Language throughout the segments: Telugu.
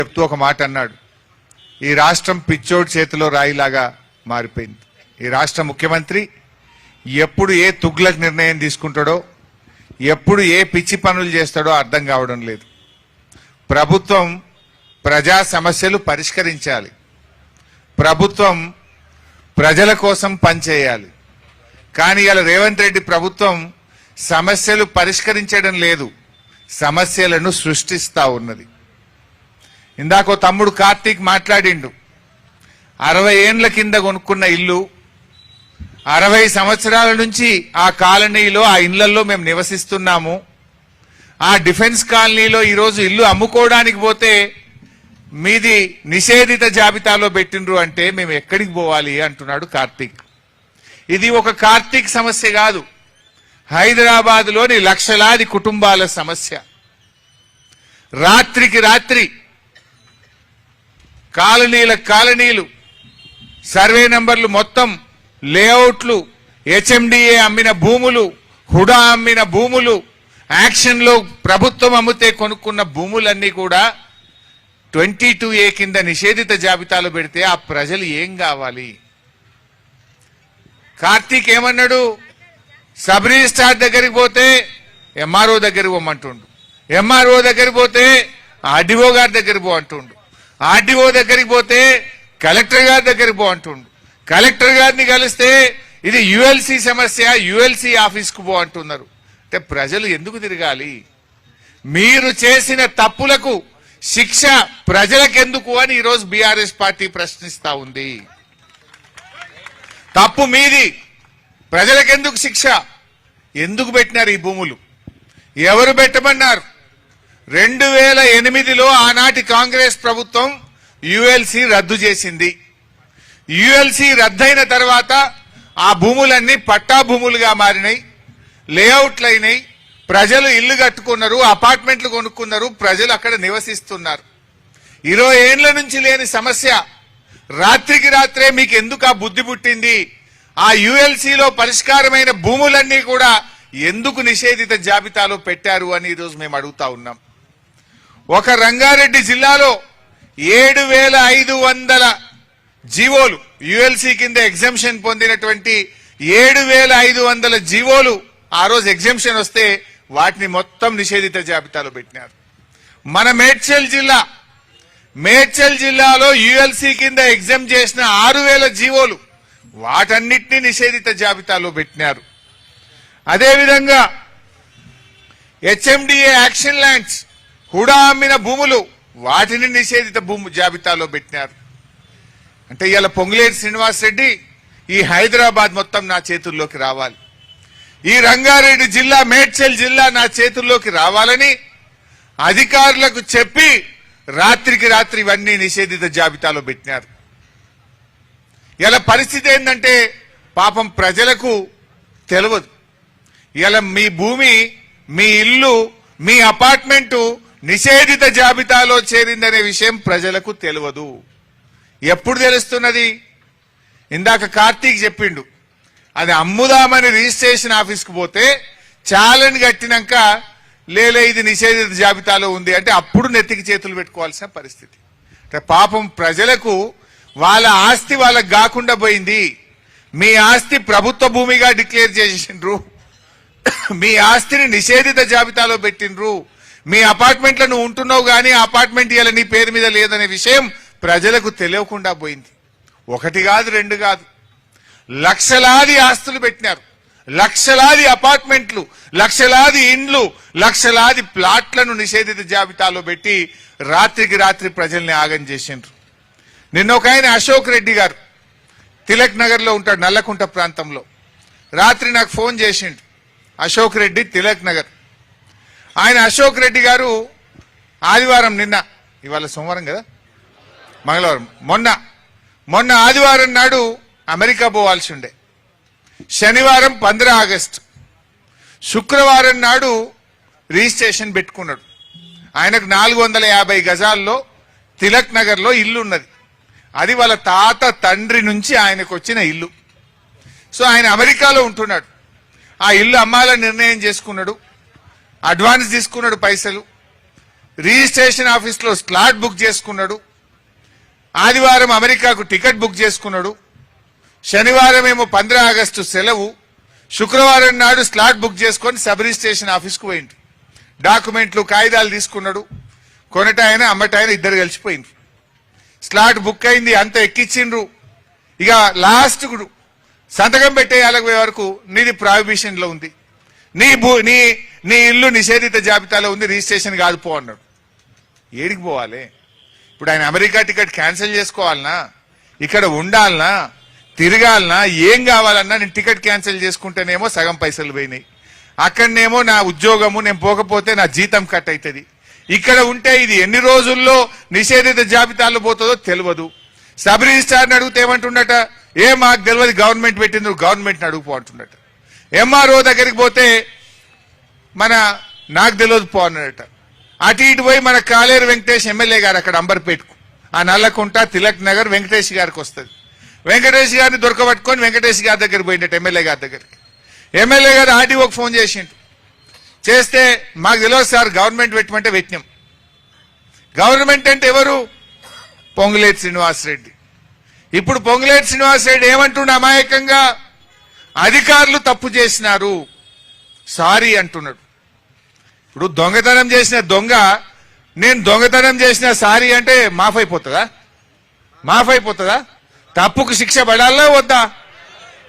చెప్తూ ఒక మాట అన్నాడు, ఈ రాష్ట్రం పిచ్చోడి చేతిలో రాయిలాగా మారిపోయింది. ఈ రాష్ట్ర ముఖ్యమంత్రి ఎప్పుడు ఏ తుగ్లక్ నిర్ణయం తీసుకుంటాడో, ఎప్పుడు ఏ పిచ్చి పనులు చేస్తాడో అర్థం కావడం లేదు. ప్రభుత్వం ప్రజా సమస్యలు పరిష్కరించాలి, ప్రభుత్వం ప్రజల కోసం పనిచేయాలి. కానీ ఇలా రేవంత్ రెడ్డి ప్రభుత్వం సమస్యలు పరిష్కరించడం లేదు, సమస్యలను సృష్టిస్తా ఉన్నది. ఇందాకో తమ్ముడు కార్తీక్ మాట్లాడిండు, 60 ఏండ్ల కింద కొనుక్కున్న ఇల్లు, 60 సంవత్సరాల నుంచి ఆ కాలనీలో ఆ ఇళ్లలో మేము నివసిస్తున్నాము. ఆ డిఫెన్స్ కాలనీలో ఈరోజు ఇల్లు అమ్ముకోవడానికి పోతే మీది నిషేధిత జాబితాలో పెట్టిండ్రు అంటే మేము ఎక్కడికి పోవాలి అంటున్నాడు కార్తీక్. ఇది ఒక కార్తీక్ సమస్య కాదు, హైదరాబాద్లోని లక్షలాది కుటుంబాల సమస్య. రాత్రికి రాత్రి కాలనీలు సర్వే నంబర్లు మొత్తం లేఅవుట్లు, హెచ్ఎండిఏ అమ్మిన భూములు, హుడా అమ్మిన భూములు, యాక్షన్లో ప్రభుత్వం అమ్మితే కొనుక్కున్న భూములన్నీ కూడా 22A కింద నిషేధిత జాబితాలో పెడితే ఆ ప్రజలు ఏం కావాలి? కార్తీక్ ఏమన్నాడు, సబ్ రిజిస్ట్రార్ దగ్గరికి పోతే ఎంఆర్ఓ దగ్గరికి పోమంటుండు, ఎంఆర్ఓ దగ్గరికి పోతే ఆర్డీఓ గారి దగ్గరికి పో అంటుండు, ఆర్డీఓ దగ్గరికి పోతే కలెక్టర్ గారి దగ్గరికి పో అంటుండు, కలెక్టర్ గారిని కలిస్తే ఇది యుఎల్సి సమస్య, యుఎల్సి ఆఫీస్కు పో అంటున్నారు. అంటే ప్రజలు ఎందుకు తిరగాలి? మీరు చేసిన తప్పులకు శిక్ష ప్రజలకెందుకు అని ఈరోజు బీఆర్ఎస్ పార్టీ ప్రశ్నిస్తా ఉంది. తప్పు మీది, ప్రజలకెందుకు శిక్ష? ఎందుకు పెట్టినారు ఈ భూములు? ఎవరు పెట్టమన్నారు? 2008లో ఆనాటి కాంగ్రెస్ ప్రభుత్వం యుఎల్సి రద్దు చేసింది. యుఎల్సి రద్దయిన తర్వాత ఆ భూములన్నీ పట్టా భూములుగా మారినాయి, లేఅవుట్లు అయినాయి, ప్రజలు ఇల్లు కట్టుకున్నారు, అపార్ట్మెంట్లు కొనుక్కున్నారు, ప్రజలు అక్కడ నివసిస్తున్నారు. 20 ఏండ్ల నుంచి లేని సమస్య రాత్రికి రాత్రే మీకు ఎందుకు ఆ బుద్ధి పుట్టింది? ఆ యుఎల్సిలో పరిష్కారమైన భూములన్నీ కూడా ఎందుకు నిషేధిత జాబితాలో పెట్టారు అని ఈరోజు మేము అడుగుతా ఉన్నాం. ఒక రంగారెడ్డి జిల్లాలో 7500 జీవోలు, యుఎల్సి కింద ఎగ్జంప్షన్ పొందినటువంటి 7500 జీవోలు ఆ రోజు ఎగ్జంప్షన్ వస్తే వాటిని మొత్తం నిషేధిత జాబితాలో పెట్టినారు. మన మేడ్చల్ జిల్లాలో యుఎల్సి కింద ఎగ్జామ్ చేసిన 6000 జీవోలు, వాటన్నిటినీ నిషేధిత జాబితాలో పెట్టినారు. అదేవిధంగా హెచ్ఎండిఏ యాక్షన్ ల్యాండ్స్, హుడా అమ్మిన భూములు, వాటిని నిషేధిత జాబితాలో పెట్టినారు. అంటే ఇవాళ పొంగులేటి శ్రీనివాస్ రెడ్డి ఈ హైదరాబాద్ మొత్తం నా చేతుల్లోకి రావాలి, ఈ రంగారెడ్డి జిల్లా, మేడ్చల్ జిల్లా నా చేతుల్లోకి రావాలని అధికారులకు చెప్పి రాత్రికి రాత్రి ఇవన్నీ నిషేధిత జాబితాలో పెట్టినారు. ఇలా పరిస్థితి ఏంటంటే పాపం ప్రజలకు తెలియదు. ఇలా మీ భూమి, మీ ఇల్లు, మీ అపార్ట్మెంటు నిషేధిత జాబితాలో చేరిందనే విషయం ప్రజలకు తెలియదు. ఎప్పుడు తెలుస్తున్నది? ఇందాక కార్తీక్ చెప్పిండు, అది అమ్ముదామని రిజిస్ట్రేషన్ ఆఫీస్కి పోతే ఛాలెంజ్ కట్టినాక లేలే ఇది నిషేధిత జాబితాలో ఉంది అంటే అప్పుడు నెత్తికి చేతులు పెట్టుకోవాల్సిన పరిస్థితి. అంటే పాపం ప్రజలకు వాళ్ళ ఆస్తి వాళ్ళకు కాకుండా పోయింది. మీ ఆస్తి ప్రభుత్వ భూమిగా డిక్లేర్ చేసిండ్రు, మీ ఆస్తిని నిషేధిత జాబితాలో పెట్టిండ్రు, మీ అపార్ట్మెంట్లను ఉంటున్నావు కానీ అపార్ట్మెంట్ ఇలా నీ పేరు మీద లేదనే విషయం ప్రజలకు తెలియకుండా పోయింది. 1 కాదు 2 కాదు, లక్షలాది ఆస్తులు పెట్టినారు, లక్షలాది అపార్ట్మెంట్లు, లక్షలాది ఇండ్లు, లక్షలాది ప్లాట్లను నిషేధిత జాబితాలో పెట్టి రాత్రికి రాత్రి ప్రజల్ని ఆగం చేసిండ్రు. నిన్న ఒక ఆయన అశోక్ రెడ్డి గారు తిలక్ నగర్ లో ఉంటాడు, నల్లకుంట ప్రాంతంలో. రాత్రి నాకు ఫోన్ చేసిండు, అశోక్ రెడ్డి తిలక్ నగర్. ఆయన అశోక్ రెడ్డి గారు ఆదివారం, నిన్న ఇవాళ సోమవారం కదా, మంగళవారం, మొన్న ఆదివారం నాడు అమెరికా పోవాల్సి ఉండే, శనివారం 15 ఆగస్టు, శుక్రవారం నాడు రిజిస్ట్రేషన్ పెట్టుకున్నాడు. ఆయనకు 450 గజాల్లో తిలక్ నగర్ లో ఇల్లు ఉన్నది. అది వాళ్ళ తాత తండ్రి నుంచి ఆయనకు వచ్చిన ఇల్లు. సో ఆయన అమెరికాలో ఉంటున్నాడు. ఆ ఇల్లు అమ్మాలని నిర్ణయం చేసుకున్నాడు, అడ్వాన్స్ తీసుకున్నాడు పైసలు, రిజిస్ట్రేషన్ ఆఫీస్లో స్లాట్ బుక్ చేసుకున్నాడు, ఆదివారం అమెరికాకు టికెట్ బుక్ చేసుకున్నాడు, శనివారం ఏమో 15 ఆగస్టు సెలవు, శుక్రవారం నాడు స్లాట్ బుక్ చేసుకొని సబ్ రిజిస్ట్రేషన్ ఆఫీస్కు పోయిండు. డాక్యుమెంట్లు కాగితాలు తీసుకున్నాడు. కొనటాయన అమ్మటాయన ఇద్దరు కలిసిపోయిండ్రు. స్లాట్ బుక్ అయింది, అంత ఎక్కించిండ్రు. ఇక లాస్ట్ సంతకం పెట్టేయాలకు పోయే వరకు నీది ప్రాహిబిషన్ లో ఉంది, నీ ఇల్లు నిషేధిత జాబితాలో ఉంది, రిజిస్ట్రేషన్ కాదు పో అన్నాడు. ఏడికి పోవాలి ఇప్పుడు? ఆయన అమెరికా టికెట్ క్యాన్సిల్ చేసుకోవాలనా, ఇక్కడ ఉండాలనా, తిరగాలనా, ఏం కావాలన్నా నేను టికెట్ క్యాన్సిల్ చేసుకుంటేనేమో సగం పైసలు పోయినాయి, అక్కడనేమో నా ఉద్యోగము నేను పోకపోతే నా జీతం కట్ అవుతుంది, ఇక్కడ ఉంటే ఇది ఎన్ని రోజుల్లో నిషేధిత జాబితాలో పోతుందో తెలియదు. సబ్ రిజిస్ట్రార్ని అడిగితే ఏమంటుండట, మాకు తెలియదు, గవర్నమెంట్ పెట్టింది, గవర్నమెంట్ని అడుగుపో అంటున్నట. ఎంఆర్ఓ దగ్గరికి పోతే నాకు తెలియదు పో అన్నాడట. అటు ఇటు పోయి మన కాలేరు వెంకటేష్ ఎమ్మెల్యే గారు అక్కడ అంబర్పేటకు, ఆ నల్లకుంట తిలక్ నగర్ వెంకటేష్ గారికి వస్తుంది. వెంకటేష్ గారిని దొరకబట్టుకొని వెంకటేష్ గారి దగ్గర పోయిండట, ఎమ్మెల్యే గారి దగ్గరికి. ఎమ్మెల్యే గారు ఆర్డీఓకి ఫోన్ చేసిండు. చేస్తే మాకు తెలియదు సార్, గవర్నమెంట్ పెట్టమంటే పెట్టినాం. గవర్నమెంట్ అంటే ఎవరు? పొంగులేటి శ్రీనివాసరెడ్డి. ఇప్పుడు పొంగులేటి శ్రీనివాసరెడ్డి ఏమంటున్నా అమాయకంగా, అధికారులు తప్పు చేసినారు సారీ అంటున్నాడు. ఇప్పుడు దొంగతనం చేసిన దొంగ నేను దొంగతనం చేసిన సారీ అంటే మాఫ్ అయిపోతుందా? మాఫ్ అయిపోతుందా? తప్పుకు శిక్ష పడాలా వద్దా?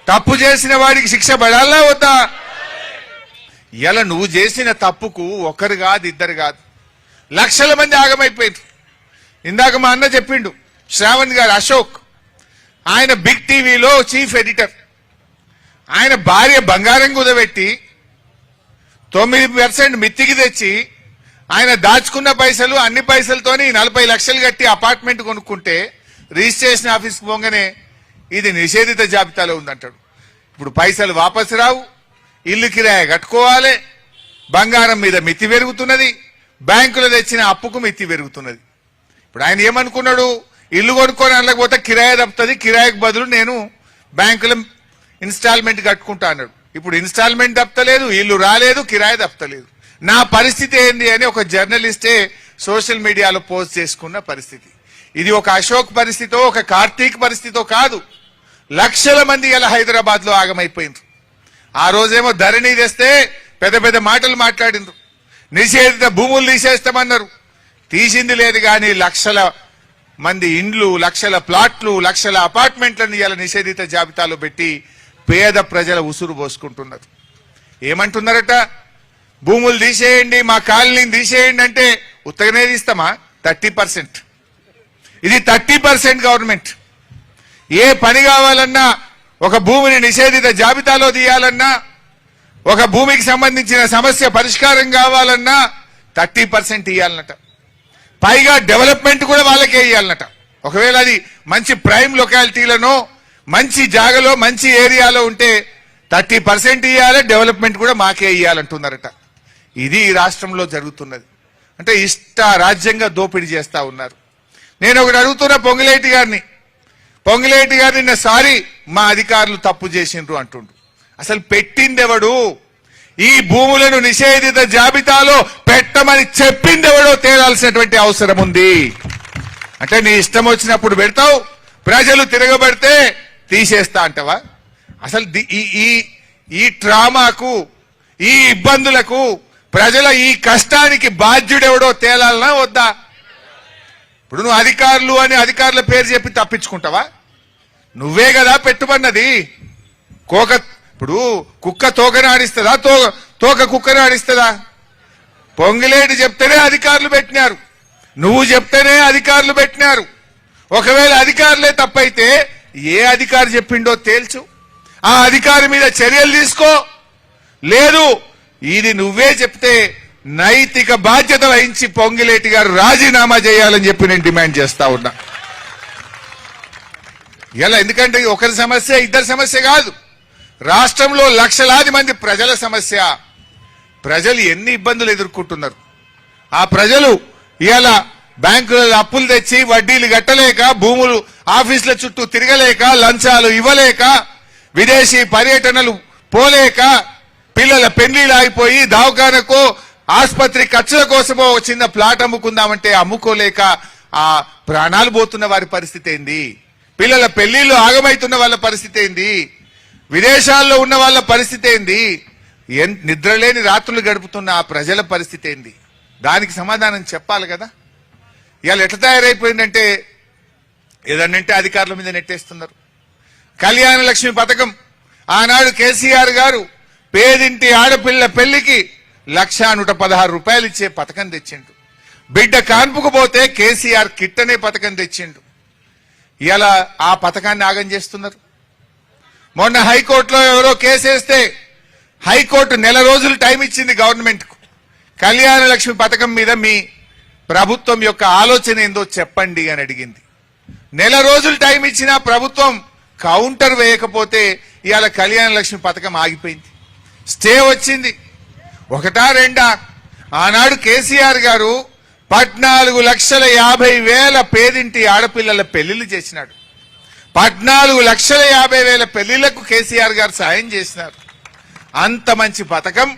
తప్పు చేసిన వాడికి శిక్ష పడాలా వద్దా? ఇలా నువ్వు చేసిన తప్పుకు ఒకరు కాదు, ఇద్దరు కాదు, లక్షల మంది ఆగమైపోయారు. ఇందాక మా అన్న చెప్పిండు, శ్రావణ్ గారు, అశోక్, ఆయన బిగ్ టీవీలో చీఫ్ ఎడిటర్. ఆయన భార్య బంగారం కుదబెట్టి 9% మిత్తికి తెచ్చి ఆయన దాచుకున్న పైసలు అన్ని పైసలతోని 40 లక్షలు కట్టి అపార్ట్మెంట్ కొనుక్కుంటే రిజిస్ట్రేషన్ ఆఫీస్కి పోగానే ఇది నిషేధిత జాబితాలో ఉందంటాడు. ఇప్పుడు పైసలు వాపసు రావు, ఇల్లు కిరాయి కట్టుకోవాలి, బంగారం మీద మిత్తి పెరుగుతున్నది, బ్యాంకులో తెచ్చిన అప్పుకు మిత్తి పెరుగుతున్నది. ఇప్పుడు ఆయన ఏమనుకున్నాడు, ఇల్లు కొనుక్కొని అనలేకపోతే కిరాయి తప్పుతుంది, కిరాయికి బదులు నేను బ్యాంకులో ఇన్స్టాల్మెంట్ కట్టుకుంటా అన్నాడు. ఇప్పుడు ఇన్స్టాల్మెంట్ తప్పలేదు, ఇల్లు రాలేదు, కిరాయి తప్పలేదు. నా పరిస్థితి ఏంది అని ఒక జర్నలిస్టే సోషల్ మీడియాలో పోస్ట్ చేసుకున్న పరిస్థితి. ఇది ఒక అశోక్ పరిస్థితో, ఒక కార్తీక్ పరిస్థితో కాదు, లక్షల మంది ఇలా హైదరాబాద్ లో ఆగమైపోయిండ్రు. ఆ రోజేమో ధరణి తెస్తే పెద్ద పెద్ద మాటలు మాట్లాడిండ్రు, నిషేధిత భూములు తీసేస్తామన్నారు. తీసింది లేదు కానీ లక్షల మంది ఇండ్లు, లక్షల ప్లాట్లు, లక్షల అపార్ట్మెంట్లను ఇలా నిషేధిత జాబితాలో పెట్టి పేద ప్రజల ఉసురు పోసుకుంటున్నారు. ఏమంటున్నారట, భూములు తీసేయండి, మా కాలనీని తీసేయండి అంటే ఉత్తగానే తీస్తామా? 30%. ఇది 30% గవర్నమెంట్. ఏ పని కావాలన్నా, ఒక భూమిని నిషేధిత జాబితాలో తీయాలన్నా, ఒక భూమికి సంబంధించిన సమస్య పరిష్కారం కావాలన్నా 30% ఇవ్వాలన్నట. పైగా డెవలప్మెంట్ కూడా వాళ్ళకే ఇవ్వాలన్నట. ఒకవేళ అది మంచి ప్రైమ్ లొకాలిటీలను, మంచి జాగలో, మంచి ఏరియాలో ఉంటే 30% ఇవ్వాలి, డెవలప్మెంట్ కూడా మాకే ఇవ్వాలంటున్నారట. ఇది ఈ రాష్ట్రంలో జరుగుతున్నది. అంటే ఇష్ట రాజ్యంగా దోపిడీ చేస్తా ఉన్నారు. నేను ఒకటి అడుగుతున్నా పొంగులేటి గారిని, పొంగులేటి గారు నిన్న సారీ మా అధికారులు తప్పు చేసిండ్రు అంటుండ్రు. అసలు పెట్టిందెవడు? ఈ భూములను నిషేధిత జాబితాలో పెట్టమని చెప్పిందెవడో తేలాల్సినటువంటి అవసరం ఉంది. అంటే నీ ఇష్టం వచ్చినప్పుడు పెడతావు, ప్రజలు తిరగబడితే తీసేస్తా అంటవా? అసలు ఈ ట్రామాకు, ఈ ఇబ్బందులకు, ప్రజల ఈ కష్టానికి బాధ్యుడెవడో తేలాలనా వద్దా? ఇప్పుడు నువ్వు అధికారులు అని అధికారుల పేరు చెప్పి తప్పించుకుంటావా? నువ్వే కదా పెట్టుబడినది. ఇప్పుడు కుక్క తోకని ఆడిస్తుందా, తోక కుక్కని ఆడిస్తుందా? పొంగులేటి చెప్తేనే అధికారులు పెట్టినారు, నువ్వు చెప్తేనే అధికారులు పెట్టినారు. ఒకవేళ అధికారులే తప్పైతే ఏ అధికారి చెప్పిండో తేల్చు, ఆ అధికారి మీద చర్యలు తీసుకో. లేదు, ఇది నువ్వే చెప్తే నైతిక బాధ్యత వహించి పొంగులేటి గారు రాజీనామా చేయాలని చెప్పి నేను డిమాండ్ చేస్తా ఉన్నా. ఇలా ఎందుకంటే ఒకరి సమస్య, ఇద్దరి సమస్య కాదు, రాష్ట్రంలో లక్షలాది మంది ప్రజల సమస్య. ప్రజలు ఎన్ని ఇబ్బందులు ఎదుర్కొంటున్నారు. ఆ ప్రజలు ఇలా బ్యాంకులలో అప్పులు తెచ్చి వడ్డీలు కట్టలేక, భూములు ఆఫీసుల చుట్టూ తిరగలేక, లంచాలు ఇవ్వలేక, విదేశీ పర్యటనలు పోలేక, పిల్లల పెళ్లిళ్ళు ఆగిపోయి దవాఖానకో ఆసుపత్రి ఖర్చుల కోసమో చిన్న ప్లాట్ అమ్ముకుందామంటే అమ్ముకోలేక ఆ ప్రాణాలు పోతున్న వారి పరిస్థితి ఏంది? పిల్లల పెళ్లిళ్ళు ఆగమైతున్న వాళ్ళ పరిస్థితి ఏంది? విదేశాల్లో ఉన్న వాళ్ళ పరిస్థితి ఏంది? నిద్రలేని రాత్రులు గడుపుతున్న ఆ ప్రజల పరిస్థితి ఏంది? దానికి సమాధానం చెప్పాలి కదా. ఇవాళ ఎట్లా తయారైపోయిందంటే ఏదన్నంటే అధికారుల మీద నెట్టేస్తున్నారు. కళ్యాణ లక్ష్మి పథకం ఆనాడు కేసీఆర్ గారు పేదింటి ఆడపిల్ల పెళ్లికి 1,116 రూపాయలు ఇచ్చే పథకం తెచ్చిండు. బిడ్డ కాన్పుకు పోతే కేసీఆర్ కిట్ అనే పథకం తెచ్చిండు. ఇలా ఆ పథకాన్ని ఆగం చేస్తున్నారు. మొన్న హైకోర్టులో ఎవరో కేసేస్తే హైకోర్టు నెల రోజులు టైం ఇచ్చింది గవర్నమెంట్ కు. కళ్యాణ లక్ష్మి పథకం మీద మీ ప్రభుత్వం యొక్క ఆలోచన ఏందో చెప్పండి అని అడిగింది. నెల రోజులు టైం ఇచ్చినా ప్రభుత్వం కౌంటర్ వేయకపోతే ఇవాళ కళ్యాణ లక్ష్మి పథకం ఆగిపోయింది. స్టే వచ్చింది. ఒకటా రెండా? ఆనాడు కేసీఆర్ గారు 14,50,000 పేదింటి ఆడపిల్లల పెళ్లిళ్లు చేసినాడు. 14,50,000 పెళ్లిళ్లకు కేసీఆర్ గారు సాయం చేసినారు. అంత మంచి పథకం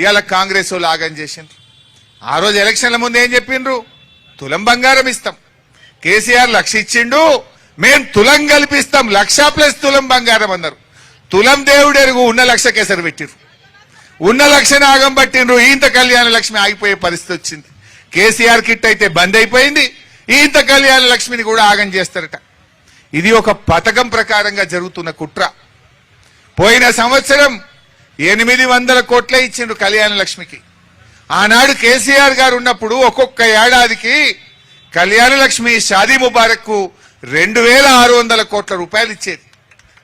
ఇవాళ కాంగ్రెస్ వాళ్ళు ఆగం చేసిండ్రు. ఆ రోజు ఎలక్షన్ల ముందు ఏం చెప్పిండ్రు? తులం బంగారం ఇస్తాం. కేసీఆర్ 1,00,000 ఇచ్చిండు, మేం తులం కల్పిస్తాం, 1,00,000 ప్లస్ తులం బంగారం అన్నారు. తులం దేవుడెరుగు ఉన్న 1,00,000 కేసరి పెట్టిండ్రు. ఉన్న 1,00,000 ఆగం పట్టిండ్రు. ఇంత కళ్యాణ లక్ష్మి ఆగిపోయే పరిస్థితి వచ్చింది. కేసీఆర్ కిట్ అయితే బంద్ అయిపోయింది. ఇంత కళ్యాణ లక్ష్మిని కూడా ఆగం చేస్తారట. ఇది ఒక పథకం ప్రకారంగా జరుగుతున్న కుట్ర. పోయిన సంవత్సరం 800 కోట్లే ఇచ్చిండ్రు కళ్యాణ లక్ష్మికి. ఆనాడు కేసీఆర్ గారు ఉన్నప్పుడు ఒక్కొక్క ఏడాదికి కళ్యాణ లక్ష్మి షాదీ ముబారక్ కు 2,600 కోట్ల రూపాయలు ఇచ్చేది.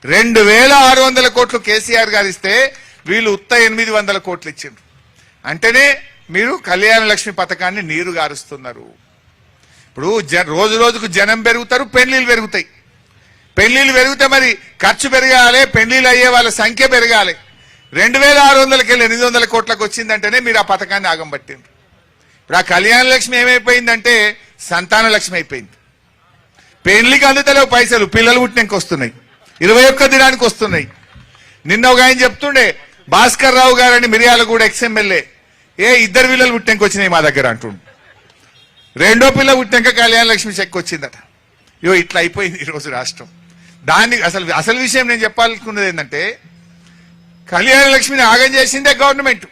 2,600 కోట్లు కేసీఆర్ గారు ఇస్తే వీళ్ళు ఉత్త 800 కోట్లు ఇచ్చిండ్రు. అంటేనే మీరు కళ్యాణ లక్ష్మి పథకాన్ని నీరు గారుస్తున్నారు. ఇప్పుడు రోజు రోజుకు జనం పెరుగుతారు, పెళ్లిళ్ళు పెరుగుతాయి. పెళ్లిళ్ళు పెరిగితే మరి ఖర్చు పెరగాలి, పెళ్లిళ్ళు అయ్యే వాళ్ళ సంఖ్య పెరగాలి. 2,600కి 800 కోట్లకు వచ్చిందంటేనే మీరు ఆ పథకాన్ని ఆగం పట్టిండ్రు. ఇప్పుడు ఆ కళ్యాణ లక్ష్మి ఏమైపోయిందంటే సంతాన లక్ష్మి అయిపోయింది. పెళ్లికి అందుతలేవు పైసలు, పిల్లలు పుట్టినాక వస్తున్నాయి. 21 దినానికి వస్తున్నాయి. నిన్న ఒక ఆయన చెప్తుండే, భాస్కర్ రావు గారని మిర్యాలగూడ ఎక్స్ఎమ్మెల్యే, 2 పిల్లలు పుట్టినాక వచ్చినాయి మా దగ్గర అంటుండు. 2వ పిల్ల పుట్టినాక కళ్యాణ లక్ష్మి చెక్ వచ్చిందట. ఇట్లా అయిపోయింది ఈరోజు రాష్ట్రం. దాన్ని అసలు విషయం నేను చెప్పాలనుకున్నది ఏంటంటే, కళ్యాణ లక్ష్మిని ఆగం చేసిందే గవర్నమెంట్.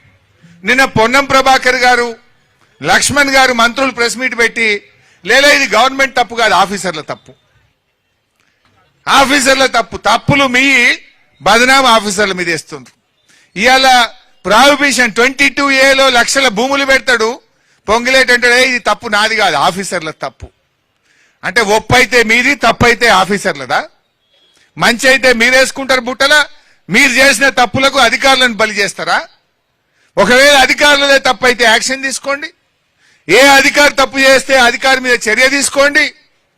నిన్న పొన్నం ప్రభాకర్ గారు, లక్ష్మణ్ గారు మంత్రులు ప్రెస్ మీట్ పెట్టి, లేదా ఇది గవర్నమెంట్ తప్పు కాదు, ఆఫీసర్ల తప్పు, ఆఫీసర్ల తప్పు, తప్పులు మీ బదనాం ఆఫీసర్ల మీద వేస్తుంది. ఇవాళ ప్రాహిబిషన్ 22A లక్షల భూములు పెడతాడు, పొంగిలేటంటే ఇది తప్పు నాది కాదు, ఆఫీసర్ల తప్పు. అంటే ఒప్పు అయితే మీది, తప్పు అయితే ఆఫీసర్లదా? మంచి అయితే మీరేసుకుంటారు బుట్టలా? మీరు చేసిన తప్పులకు అధికారులను బలి చేస్తారా? ఒకవేళ అధికారులదే తప్పు అయితే యాక్షన్ తీసుకోండి. ఏ అధికారి తప్పు చేస్తే అధికారి మీద చర్య తీసుకోండి.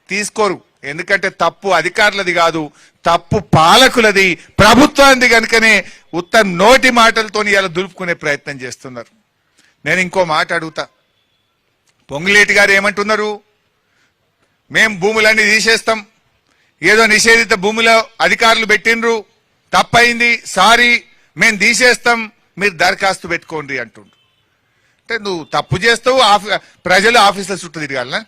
తీసుకోరు. ఎందుకంటే తప్పు అధికారులది కాదు, తప్పు పాలకులది, ప్రభుత్వానికి. కనుకనే ఉత్త నోటి మాటలతో ఇలా దులుపుకునే ప్రయత్నం చేస్తున్నారు. నేను ఇంకో మాట అడుగుతా. పొంగులేటి గారు ఏమంటున్నారు? మేం భూములన్నీ తీసేస్తాం, ఏదో నిషేధిత భూముల అధికారులు పెట్టిండ్రు, తప్పైంది, సారీ, మేం తీసేస్తాం, మీరు దరఖాస్తు పెట్టుకోండి అంటుండ్రు. అంటే నువ్వు తప్పు చేస్తావు, ప్రజలు ఆఫీసుల చుట్టూ తిరగాలనా?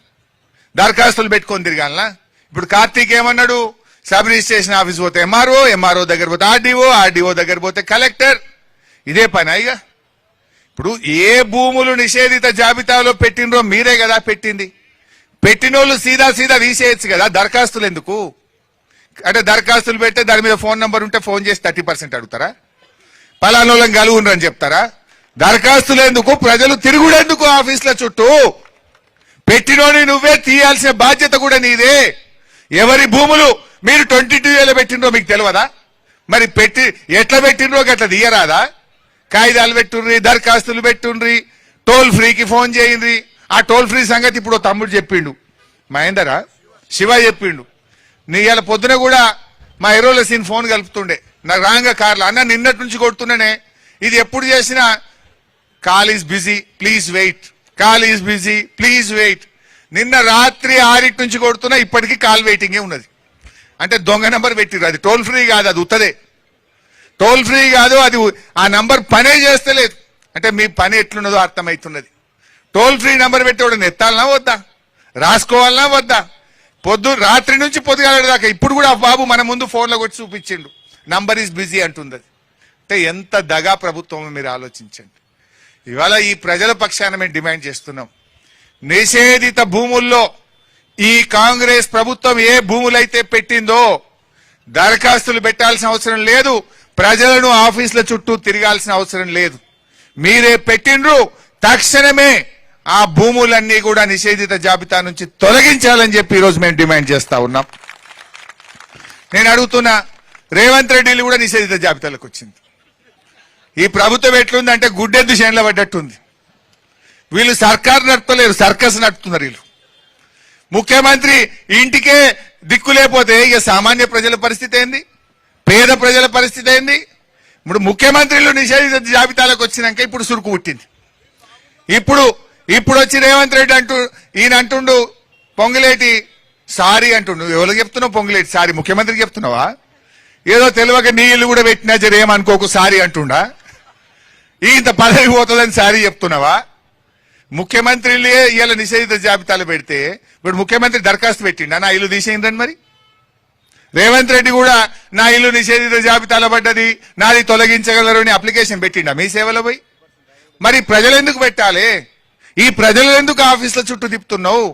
దరఖాస్తులు పెట్టుకొని తిరగాలనా? ఇప్పుడు కార్తీక్ ఏమన్నాడు? సబ్ రిజిస్ట్రేషన్ ఆఫీస్ పోతే ఎంఆర్ఓ దగ్గర పోతే ఆర్డీఓ దగ్గర పోతే కలెక్టర్. ఇదే పని ఇక. ఇప్పుడు ఏ భూములు నిషేధిత జాబితాలో పెట్టినరో మీరే కదా పెట్టింది. పెట్టినోళ్ళు సీదా తీసేయచ్చు కదా, దరఖాస్తులు ఎందుకు? అంటే దరఖాస్తులు పెడితే దాని మీద ఫోన్ నంబర్ ఉంటే ఫోన్ చేసి 30% అడుగుతారా? పలానోళ్ళని కలుగునని చెప్తారా? దరఖాస్తులు ఎందుకు? ప్రజలు తిరుగుడెందుకు ఆఫీసుల చుట్టూ? పెట్టినోని నువ్వే, తీయాల్సిన బాధ్యత కూడా నీదే. ఎవరి భూములు మీరు 22A పెట్టినరో మీకు తెలియదా? మరి పెట్టి ఎట్లా పెట్టినరో అట్లా తీయరాదా? కాగితాలు పెట్టుండ్రి, దరఖాస్తులు పెట్టుండ్రి, టోల్ ఫ్రీకి ఫోన్ చేయండి. ఆ టోల్ ఫ్రీ సంగతి ఇప్పుడు తమ్ముడు చెప్పిండు, మహేందరా శివ చెప్పిండు. నీ ఇలా పొద్దున కూడా మా ఎరోల సీన్ ఫోన్ కలుపుతుండే నాకు రాంగ కార్లు, అన్న నిన్నటి నుంచి కొడుతున్నానే, ఇది ఎప్పుడు చేసినా call is busy please wait, call is busy please wait. నిన్న రాత్రి 6 నుంచి కొడుతున్నా, ఇప్పటికీ కాల్ వెయిటింగే ఉన్నది. అంటే దొంగ నంబర్ పెట్టిరు. అది టోల్ ఫ్రీ కాదు, అది ఉత్తదే. టోల్ ఫ్రీ కాదు, అది ఆ నంబర్ పనే చేస్తలేదు. అంటే మీ పని ఎట్లున్నదో అర్థమవుతున్నది. టోల్ ఫ్రీ నంబర్ పెట్టి ఎత్తాలనా వద్దా, రాసుకోవాలనా వద్దా? రాత్రి నుంచి పొద్దుగాల దాకా ఇప్పుడు కూడా బాబు మన ముందు ఫోన్లో కొట్టి చూపించిండు, నంబర్ ఈజ్ బిజీ అంటుంది. అంటే ఎంత దగా ప్రభుత్వం మీరు ఆలోచించండి. ఇవాళ ఈ ప్రజల పక్షాన మేము డిమాండ్ చేస్తున్నాం, నిషేధిత భూముల్లో ఈ కాంగ్రెస్ ప్రభుత్వం ఏ భూములైతే పెట్టిందో దరఖాస్తులు పెట్టాల్సిన అవసరం లేదు, ప్రజలను ఆఫీసుల చుట్టూ తిరగాల్సిన అవసరం లేదు. మీరే పెట్టిండ్రు, తక్షణమే ఆ భూములన్నీ కూడా నిషేధిత జాబితా నుంచి తొలగించాలని చెప్పి ఈరోజు మేము డిమాండ్ చేస్తా ఉన్నాం. నేను అడుగుతున్నా, రేవంత్ రెడ్డిలు కూడా నిషేధిత జాబితాలకు వచ్చింది. ఈ ప్రభుత్వం ఎట్లుందంటే గుడ్డెద్దు చేనులో పడ్డట్టుంది. వీళ్ళు సర్కారు నడుపుతలేరు, సర్కస్ నడుపుతున్నారు వీళ్ళు. ముఖ్యమంత్రి ఇంటికే దిక్కు లేకపోతే ఇక సామాన్య ప్రజల పరిస్థితి ఏంది, పేద ప్రజల పరిస్థితి ఏంది? ఇప్పుడు ముఖ్యమంత్రులు నిషేధిత జాబితాలకు వచ్చినాక ఇప్పుడు సురుకు పుట్టింది. ఇప్పుడు వచ్చి రేవంత్ రెడ్డి ఈయన అంటుండు పొంగులేటి సారీ అంటుండు. ఎవరికి చెప్తున్నావు పొంగులేటి సారీ? ముఖ్యమంత్రికి చెప్తున్నావా? ఏదో తెలియక నీళ్లు కూడా పెట్టినా జరేమనుకోకు సారీ అంటుండా? ఇంత పదవి పోతుందని సారీ చెప్తున్నావా? ముఖ్యమంత్రులే ఇలా నిషేధిత జాబితాలు పెడితే ఇప్పుడు ముఖ్యమంత్రి దరఖాస్తు పెట్టిండా నా ఇల్లు తీసేయండి? మరి రేవంత్ రెడ్డి కూడా నా ఇల్లు నిషేధిత జాబితాలో పడ్డది, నాది తొలగించగలరు అని అప్లికేషన్ పెట్టిండా మీ సేవలో పోయి? మరి ప్రజలు ఎందుకు పెట్టాలి? ఈ ప్రజలు ఎందుకు ఆఫీసుల చుట్టూ తిప్పుతున్నావు?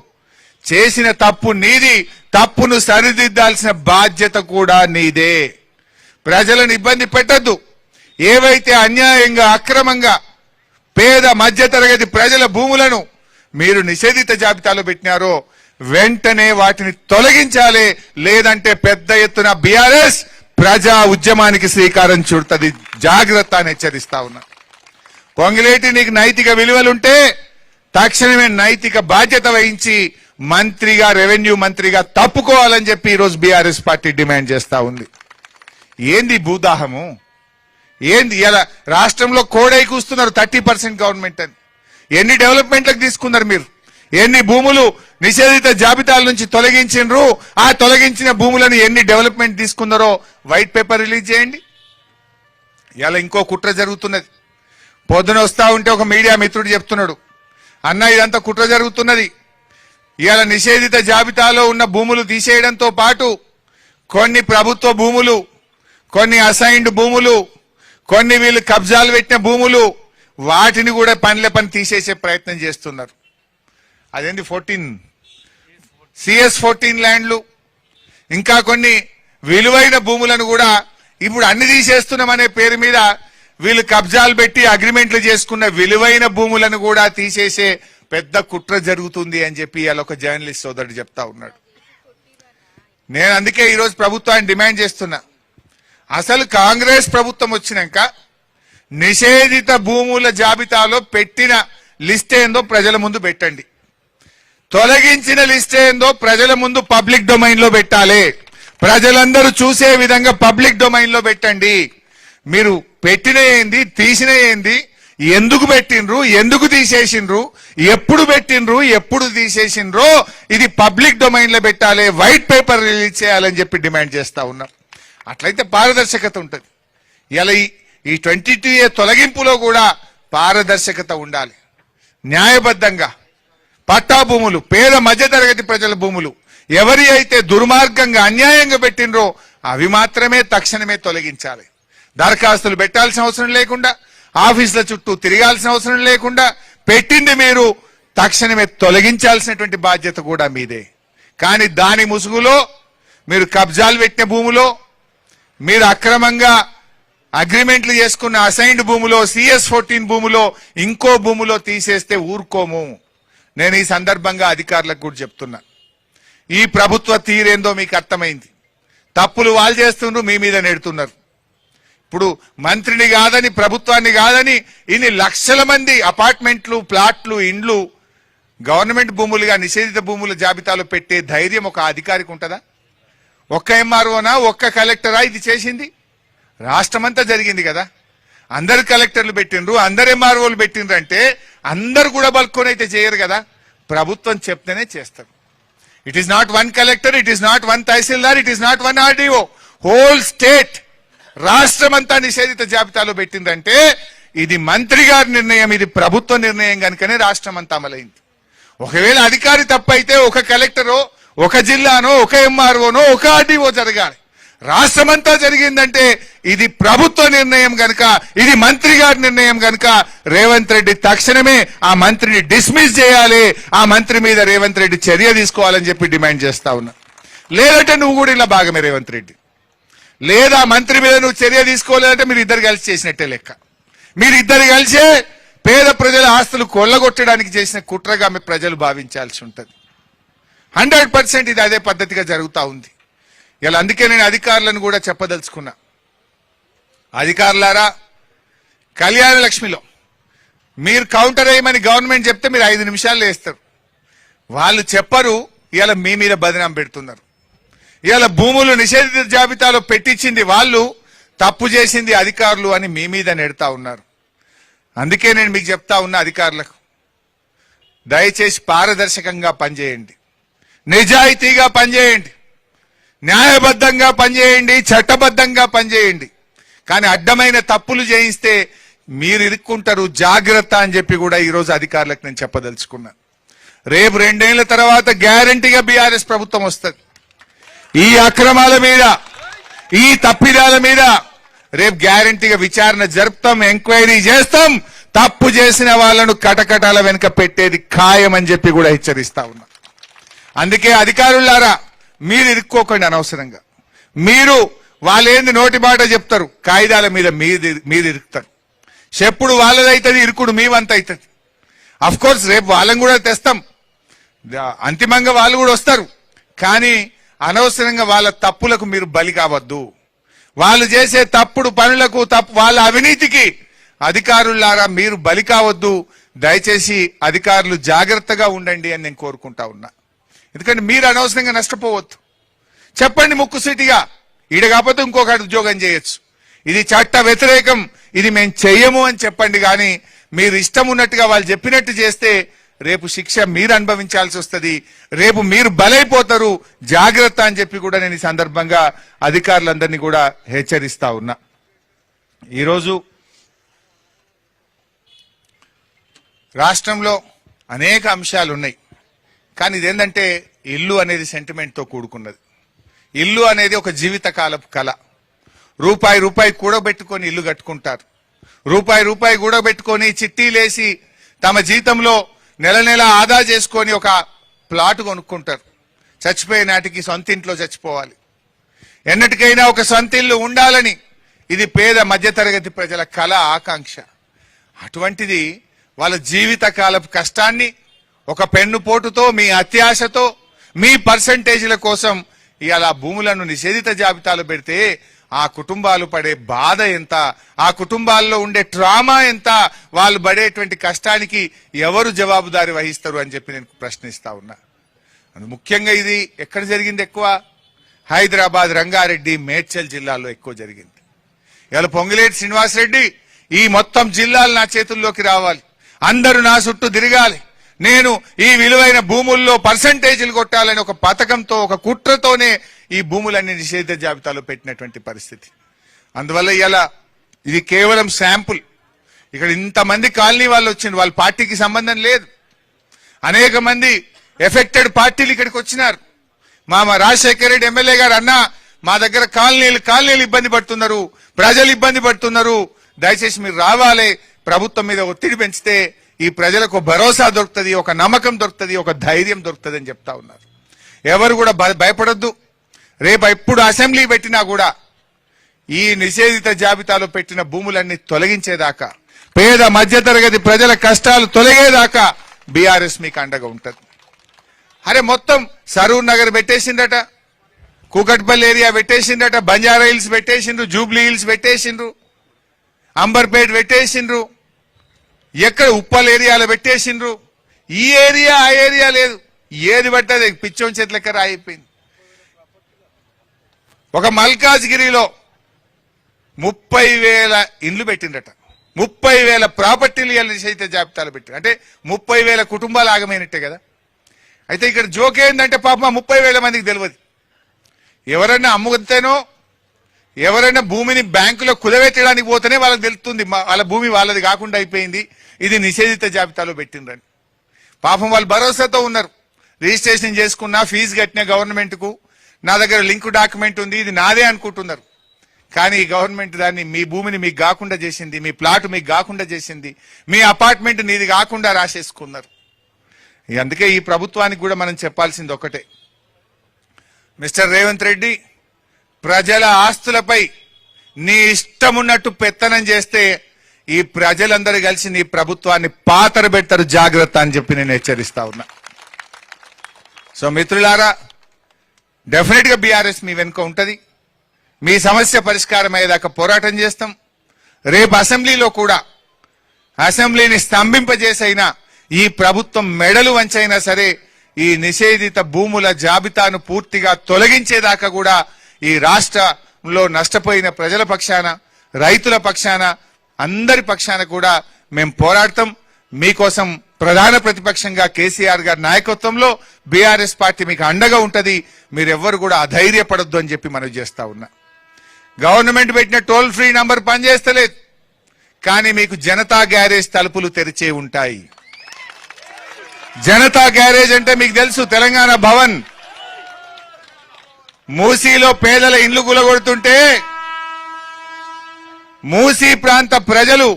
చేసిన తప్పు నీది, తప్పును సరిదిద్దాల్సిన బాధ్యత కూడా నీదే. ప్రజలను ఇబ్బంది పెట్టద్దు. ఏవైతే అన్యాయంగా అక్రమంగా పేద మధ్యతరగతి ప్రజల భూములను మీరు నిషేధిత జాబితాలో పెట్టినారో వెంటనే వాటిని తొలగించాలి, లేదంటే పెద్ద ఎత్తున బీఆర్ఎస్ ప్రజా ఉద్యమానికి శ్రీకారం చుడుతుంది. జాగ్రత్త అని హెచ్చరిస్తా ఉన్నా. పొంగులేటి నీకు నైతిక విలువలుంటే తక్షణమే నైతిక బాధ్యత వహించి మంత్రిగా, రెవెన్యూ మంత్రిగా తప్పుకోవాలని చెప్పి ఈరోజు బీఆర్ఎస్ పార్టీ డిమాండ్ చేస్తా ఉంది. ఏంది భూదాహము? ఏంది ఇలా రాష్ట్రంలో కోడై కూస్తున్నారు 30% గవర్నమెంట్ అని? ఎన్ని డెవలప్మెంట్లకు తీసుకున్నారు మీరు? ఎన్ని భూములు నిషేధిత జాబితాల నుంచి తొలగించిండ్రు? ఆ తొలగించిన భూములను ఎన్ని డెవలప్మెంట్ తీసుకున్నారో వైట్ పేపర్ రిలీజ్ చేయండి. ఇలా ఇంకో కుట్ర జరుగుతున్నది. పొద్దున వస్తా ఉంటే ఒక మీడియా మిత్రుడు చెప్తున్నాడు, అన్న ఇదంతా కుట్ర జరుగుతున్నది. ఇవాళ నిషేధిత జాబితాలో ఉన్న భూములు తీసేయడంతో పాటు కొన్ని ప్రభుత్వ భూములు, కొన్ని అసైన్డ్ భూములు, కొన్ని వీళ్ళు కబ్జాలు పెట్టిన భూములు, వాటిని కూడా పని తీసేసే ప్రయత్నం చేస్తున్నారు. అదేంటి 14 CS14 ల్యాండ్లు, ఇంకా కొన్ని విలువైన భూములను కూడా ఇప్పుడు అన్ని తీసేస్తున్నామనే పేరు మీద వీళ్ళు కబ్జాలు పెట్టి అగ్రిమెంట్లు చేసుకున్న విలువైన భూములను కూడా తీసేసే పెద్ద కుట్ర జరుగుతుంది అని చెప్పి ఇవాళ ఒక జర్నలిస్ట్ సోదరుడు చెప్తా ఉన్నాడు. నేను అందుకే ఈరోజు ప్రభుత్వాన్ని డిమాండ్ చేస్తున్నా, అసలు కాంగ్రెస్ ప్రభుత్వం వచ్చినాక నిషేధిత భూముల జాబితాలో పెట్టిన లిస్ట్ ఏందో ప్రజల ముందు పెట్టండి, తొలగించిన లిస్ట్ ఏందో ప్రజల ముందు పబ్లిక్ డొమైన్ లో పెట్టాలి, ప్రజలందరూ చూసే విధంగా పబ్లిక్ డొమైన్ లో పెట్టండి. మీరు పెట్టిన ఏంది, తీసిన ఏంది, ఎందుకు పెట్టిండ్రు, ఎందుకు తీసేసిండ్రు, ఎప్పుడు పెట్టిండ్రు, ఎప్పుడు తీసేసిండ్రో ఇది పబ్లిక్ డొమైన్ లో పెట్టాలి, వైట్ పేపర్ రిలీజ్ చేయాలని చెప్పి డిమాండ్ చేస్తా ఉన్నాం. అట్లయితే పారదర్శకత ఉంటుంది. ఇలా ఈ 22A తొలగింపులో కూడా పారదర్శకత ఉండాలి. న్యాయబద్ధంగా పట్టా భూములు, పేద మధ్యతరగతి ప్రజల భూములు ఎవరి అయితే దుర్మార్గంగా అన్యాయంగా పెట్టినరో అవి మాత్రమే తక్షణమే తొలగించాలి. దరఖాస్తులు పెట్టాల్సిన అవసరం లేకుండా, ఆఫీసుల చుట్టూ తిరగాల్సిన అవసరం లేకుండా పెట్టింది మీరు తక్షణమే తొలగించాల్సినటువంటి బాధ్యత కూడా మీదే. కానీ దాని ముసుగులో మీరు కబ్జాలు పెట్టిన భూములో, మీరు అక్రమంగా అగ్రిమెంట్లు చేసుకున్న అసైన్డ్ భూములో, CS14 భూములో, ఇంకో భూములో తీసేస్తే ఊరుకోము. నేను ఈ సందర్భంగా అధికారులకు కూడా చెప్తున్నా, ఈ ప్రభుత్వ తీరేందో మీకు అర్థమైంది. తప్పులు వాళ్ళు చేస్తున్నారు, మీ మీద నెడుతున్నారు. ఇప్పుడు మంత్రిని కాదని, ప్రభుత్వాన్ని కాదని ఇన్ని లక్షల మంది అపార్ట్మెంట్లు, ప్లాట్లు, ఇండ్లు గవర్నమెంట్ భూములుగా నిషేధిత భూముల జాబితాలో పెట్టే ధైర్యం ఒక అధికారికి ఉంటుందా? ఒక్క MROనా, ఒక్క కలెక్టరా ఇది చేసింది? రాష్ట్రమంతా జరిగింది కదా. అందరు కలెక్టర్లు పెట్టిండ్రు, అందరు MROలు పెట్టిండ్రు అంటే అందరు కూడా బల్కొని అయితే చేయరు కదా. ప్రభుత్వం చెప్తేనే చేస్తారు. It is not one collector, it is not one tahsildar, it is not one RDO. Whole state, రాష్ట్రమంతా నిషేధిత జాబితాలో పెట్టిందంటే ఇది మంత్రి గారి నిర్ణయం, ఇది ప్రభుత్వ నిర్ణయం కనుకనే రాష్ట్రం అంతా అమలైంది. ఒకవేళ అధికారి తప్పైతే ఒక కలెక్టరో, ఒక జిల్లానో, ఒక ఎంఆర్ఓనో, ఒక ఆర్డీఓ జరగాలి. రాష్ట్రమంతా జరిగిందంటే ఇది ప్రభుత్వ నిర్ణయం గనుక, ఇది మంత్రి గారి నిర్ణయం గనుక రేవంత్ రెడ్డి తక్షణమే ఆ మంత్రిని డిస్మిస్ చేయాలి, ఆ మంత్రి మీద రేవంత్ రెడ్డి చర్య తీసుకోవాలని చెప్పి డిమాండ్ చేస్తా ఉన్నా. లేదంటే నువ్వు కూడా ఇలా భాగమే రేవంత్ రెడ్డి. లేదా మంత్రి మీద నువ్వు చర్య తీసుకోలేదంటే మీరు ఇద్దరు కలిసి చేసినట్టే లెక్క. మీరు ఇద్దరు కలిసే పేద ప్రజల ఆస్తులు కొల్లగొట్టడానికి చేసిన కుట్రగా ప్రజలు భావించాల్సి ఉంటుంది. 100% ఇది అదే పద్ధతిగా జరుగుతూ ఉంది. ఇలా అందుకే నేను అధికారులను కూడా చెప్పదలుచుకున్నా. అధికారులారా, కళ్యాణ లక్ష్మిలో మీరు కౌంటర్ వేయమని గవర్నమెంట్ చెప్తే మీరు 5 నిమిషాల్లో వేస్తారు. వాళ్ళు చెప్పరు, ఇలా మీ మీద బదనాం పెడుతున్నారు. ఇలా భూములు నిషేధిత జాబితాలో పెట్టించింది వాళ్ళు, తప్పు చేసింది అధికారులు అని మీ మీద నెడతా ఉన్నారు. అందుకే నేను మీకు చెప్తా ఉన్నా, అధికారులకు దయచేసి పారదర్శకంగా పనిచేయండి, నిజాయితీగా పనిచేయండి, న్యాయబద్ధంగా పనిచేయండి, చట్టబద్ధంగా పనిచేయండి. కానీ అడ్డమైన తప్పులు చేయిస్తే మీరు ఇరుక్కుంటారు, జాగ్రత్త అని చెప్పి కూడా ఈరోజు అధికారులకు నేను చెప్పదలుచుకున్నా. రేపు 2 ఏళ్ల తర్వాత గ్యారంటీగా బీఆర్ఎస్ ప్రభుత్వం వస్తుంది. ఈ అక్రమాల మీద, ఈ తప్పిదాల మీద రేపు గ్యారంటీగా విచారణ జరుపుతాం, ఎంక్వైరీ చేస్తాం. తప్పు చేసిన వాళ్ళను కటకటాల వెనుక పెట్టేది ఖాయమని చెప్పి కూడా హెచ్చరిస్తా ఉన్నా. అందుకే అధికారులారా, మీరు ఇరుక్కోకండి అనవసరంగా. మీరు వాళ్ళేంది నోటి మాట చెప్తారు, కాయిదాల మీద మీరు ఇరుకుతారు. చెప్పుడు వాళ్ళదైతుంది, ఇరుకుడు మీ వంత అవుతుంది. అఫ్ కోర్స్ రేపు వాళ్ళని కూడా తెస్తాం, అంతిమంగా వాళ్ళు కూడా వస్తారు. కానీ అనవసరంగా వాళ్ళ తప్పులకు మీరు బలి కావద్దు. వాళ్ళు చేసే తప్పుడు పనులకు, వాళ్ళ అవినీతికి అధికారులారా మీరు బలి కావద్దు. దయచేసి అధికారులు జాగ్రత్తగా ఉండండి అని నేను కోరుకుంటా ఉన్నా. ఎందుకంటే మీరు అనవసరంగా నష్టపోవద్దు. చెప్పండి ముక్కుసూటిగా, ఈడ కాకపోతే ఇంకొక ఉద్యోగం చేయొచ్చు, ఇది చట్ట వ్యతిరేకం, ఇది మేము చెయ్యము అని చెప్పండి. కానీ మీరు ఇష్టం ఉన్నట్టుగా వాళ్ళు చెప్పినట్టు చేస్తే రేపు శిక్ష మీరు అనుభవించాల్సి వస్తుంది, రేపు మీరు బలైపోతారు. జాగ్రత్త అని చెప్పి కూడా నేను ఈ సందర్భంగా అధికారులందరినీ కూడా హెచ్చరిస్తా ఉన్నా. ఈరోజు రాష్ట్రంలో అనేక అంశాలు ఉన్నాయి. కానీ ఇదేంటంటే ఇల్లు అనేది సెంటిమెంట్తో కూడుకున్నది. ఇల్లు అనేది ఒక జీవితకాలపు కళ. రూపాయి కూడబెట్టుకొని ఇల్లు కట్టుకుంటారు. రూపాయి కూడబెట్టుకొని చిట్టీలేసి తమ జీతంలో నెల నెల ఆదా చేసుకొని ఒక ప్లాట్ కొనుక్కుంటారు. చచ్చిపోయే నాటికి సొంత ఇంట్లో చచ్చిపోవాలి. ఎన్నటికైనా ఒక సొంత ఇల్లు ఉండాలని ఇది పేద మధ్యతరగతి ప్రజల కళ, ఆకాంక్ష. అటువంటిది వాళ్ళ జీవితకాలపు కష్టాన్ని ఒక పెన్నుపోటుతో, మీ అత్యాశతో, మీ పర్సంటేజీల కోసం ఇలా భూములను నిషేధిత జాబితాలో పెడితే ఆ కుటుంబాలు పడే బాధ ఎంత, ఆ కుటుంబాల్లో ఉండే ట్రామా ఎంత, వాళ్ళు పడేటువంటి కష్టానికి ఎవరు జవాబుదారి వహిస్తారు అని చెప్పి నేను ప్రశ్నిస్తా ఉన్నా. ముఖ్యంగా ఇది ఎక్కడ జరిగింది ఎక్కువ? హైదరాబాద్, రంగారెడ్డి, మేడ్చల్ జిల్లాలో ఎక్కువ జరిగింది. ఇవాళ పొంగులేటి శ్రీనివాసరెడ్డి ఈ మొత్తం జిల్లాలు నా చేతుల్లోకి రావాలి, అందరూ నా చుట్టూ తిరగాలి, నేను ఈ విలువైన భూముల్లో పర్సంటేజీలు కొట్టాలని ఒక పథకంతో, ఒక కుట్రతోనే ఈ భూములన్నీ నిషేధిత జాబితాలో పెట్టినటువంటి పరిస్థితి. అందువల్ల ఇలా ఇది కేవలం శాంపుల్. ఇక్కడ ఇంతమంది కాలనీ వాళ్ళు వచ్చిండ్రు, వాళ్ళ పార్టీకి సంబంధం లేదు. అనేక మంది ఎఫెక్టెడ్ పార్టీలు ఇక్కడికి వచ్చినారు. మా రాజశేఖర రెడ్డి ఎమ్మెల్యే గారు, అన్నా మా దగ్గర కాలనీలు ఇబ్బంది పడుతున్నారు, ప్రజలు ఇబ్బంది పడుతున్నారు, దయచేసి మీరు రావాలి, ప్రభుత్వం మీద ఒత్తిడి పెంచితే ఈ ప్రజలకు భరోసా దొరుకుతుంది, ఒక నమ్మకం దొరుకుతుంది, ఒక ధైర్యం దొరుకుతుంది అని చెప్తా ఉన్నారు. ఎవరు కూడా భయపడొద్దు. రేపు ఎప్పుడు అసెంబ్లీ పెట్టినా కూడా ఈ నిషేధిత జాబితాలో పెట్టిన భూములన్నీ తొలగించేదాకా, పేద మధ్యతరగతి ప్రజల కష్టాలు తొలగేదాకా బీఆర్ఎస్ మీకు అండగా ఉంటుంది. అరే మొత్తం సరూర్ నగర్ పెట్టేసిందట, కూకట్పల్లి ఏరియా పెట్టేసిందట, బంజారా హిల్స్ పెట్టేసిండ్రు, జూబ్లీ హిల్స్ పెట్టేసిండ్రు, అంబర్పేట పెట్టేసిండ్రు, ఎక్కడ ఉప్పల్ ఏరియాలో పెట్టేసిండ్రు. ఈ ఏరియా ఆ ఏరియా లేదు, ఏది పట్టది పిచ్చోని చేతులెక్క రాయిపోయింది. ఒక మల్కాజ్గిరిలో 30,000 ఇండ్లు పెట్టిండట, 30,000 ప్రాపర్టీలు నిషేధిత జాబితాలో పెట్టిండ్రు. అంటే 30,000 కుటుంబాలు ఆగమైనట్టే కదా. అయితే ఇక్కడ జోక్ ఏంటంటే పాపం 30,000 మందికి తెలియదు. ఎవరన్నా అమ్ముతేనో, ఎవరైనా భూమిని బ్యాంకులో కుదవెట్టడానికి పోతేనే వాళ్ళకి తెలుస్తుంది వాళ్ళ భూమి వాళ్ళది కాకుండా అయిపోయింది, ఇది నిషేధిత జాబితాలో పెట్టిండ్రని. పాపం వాళ్ళు భరోసాతో ఉన్నారు. రిజిస్ట్రేషన్ చేసుకున్నా, ఫీజు కట్టిన గవర్నమెంట్ కు, నా దగ్గర లింక్ డాక్యుమెంట్ ఉంది, ఇది నాదే అనుకుంటున్నారు. కానీ ఈ గవర్నమెంట్ దాన్ని మీ భూమిని మీకు కాకుండా చేసింది, మీ ప్లాట్ మీకు కాకుండా చేసింది, మీ అపార్ట్మెంట్ నీది కాకుండా రాసేసుకున్నారు. అందుకే ఈ ప్రభుత్వానికి కూడా మనం చెప్పాల్సింది ఒకటే, మిస్టర్ రేవంత్ రెడ్డి, ప్రజల ఆస్తులపై నీ ఇష్టమున్నట్టు పెత్తనం చేస్తే ఈ ప్రజలందరూ కలిసి నీ ప్రభుత్వాన్ని పాతర పెడతారు, జాగ్రత్త అని చెప్పి నేను హెచ్చరిస్తా ఉన్నా. సో మిత్రులారా, డెఫినెట్ గా బీఆర్ఎస్ మీ వెనుక ఉంటది. మీ సమస్య పరిష్కారం అయ్యేదాకా పోరాటం చేస్తాం. రేపు అసెంబ్లీలో కూడా అసెంబ్లీని స్తంభింపజేసైనా, ఈ ప్రభుత్వం మెడలు వంచైనా సరే ఈ నిషేధిత భూముల జాబితాను పూర్తిగా తొలగించేదాకా కూడా ఈ రాష్ట్రంలో నష్టపోయిన ప్రజల పక్షాన, రైతుల పక్షాన, అందరి పక్షాన కూడా మేము పోరాడతాం. మీకోసం ప్రధాన ప్రతిపక్షంగా కేసీఆర్ గారి నాయకత్వంలో బీఆర్ఎస్ పార్టీ మీకు అండగా ఉంటది. మీరెవ్వరు కూడా అధైర్యపడొద్దు అని చెప్పి మనం చేస్తా ఉన్నా. గవర్నమెంట్ పెట్టిన టోల్ ఫ్రీ నంబర్ పనిచేస్తలేదు, కానీ మీకు జనతా గ్యారేజ్ తలుపులు తెరిచే ఉంటాయి. జనతా గ్యారేజ్ అంటే మీకు తెలుసు, తెలంగాణ భవన్ మూసీలో పేదల ఇండ్లు గులగొడుతుంటే మూసీ ప్రాంత ప్రజలు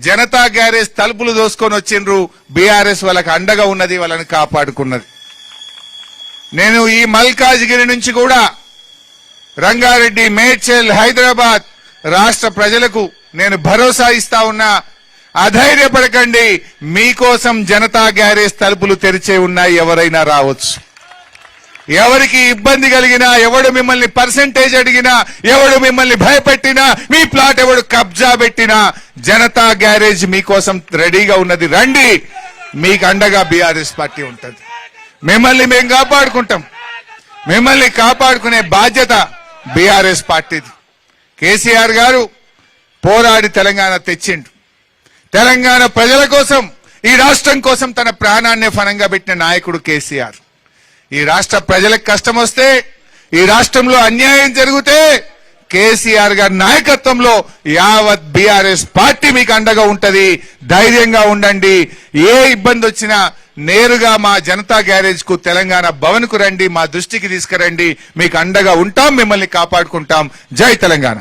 జనతా గ్యారేజ్ తలుపులు దోసుకొని వచ్చిండ్రు. బీఆర్ఎస్ వాళ్ళకి అండగా ఉన్నది, వాళ్ళని కాపాడుకున్నది. నేను ఈ మల్కాజ్గిరి నుంచి కూడా రంగారెడ్డి, మేడ్చల్, హైదరాబాద్ రాష్ట్ర ప్రజలకు నేను భరోసా ఇస్తా ఉన్నా, అధైర్యపడకండి. మీకోసం జనతా గ్యారేజ్ తలుపులు తెరిచే ఉన్నాయి. ఎవరైనా రావచ్చు. ఎవరికి ఇబ్బంది కలిగినా, ఎవడు మిమ్మల్ని పర్సెంటేజ్ అడిగినా, ఎవడు మిమ్మల్ని భయపెట్టినా, మీ ప్లాట్ ఎవడు కబ్జా పెట్టినా జనతా గ్యారేజ్ మీకోసం రెడీగా ఉన్నది. రండి, మీకు అండగా బీఆర్ఎస్ పార్టీ ఉంటుంది. మిమ్మల్ని మేము కాపాడుకుంటాం. మిమ్మల్ని కాపాడుకునే బాధ్యత బీఆర్ఎస్ పార్టీది. కేసీఆర్ గారు పోరాడి తెలంగాణ తెచ్చిండు. తెలంగాణ ప్రజల కోసం, ఈ రాష్ట్రం కోసం తన ప్రాణాన్ని ఫలంగా పెట్టిన నాయకుడు కేసీఆర్. ఈ రాష్ట్ర ప్రజలకు కష్టం వస్తే, ఈ రాష్ట్రంలో అన్యాయం జరిగితే కేసీఆర్ గారి నాయకత్వంలో యావత్ బీఆర్ఎస్ పార్టీ మీకు అండగా ఉంటది. ధైర్యంగా ఉండండి. ఏ ఇబ్బంది వచ్చినా నేరుగా మా జనతా గ్యారేజ్ కు, తెలంగాణ భవన్ కు రండి, మా దృష్టికి తీసుకురండి. మీకు అండగా ఉంటాం, మిమ్మల్ని కాపాడుకుంటాం. జై తెలంగాణ.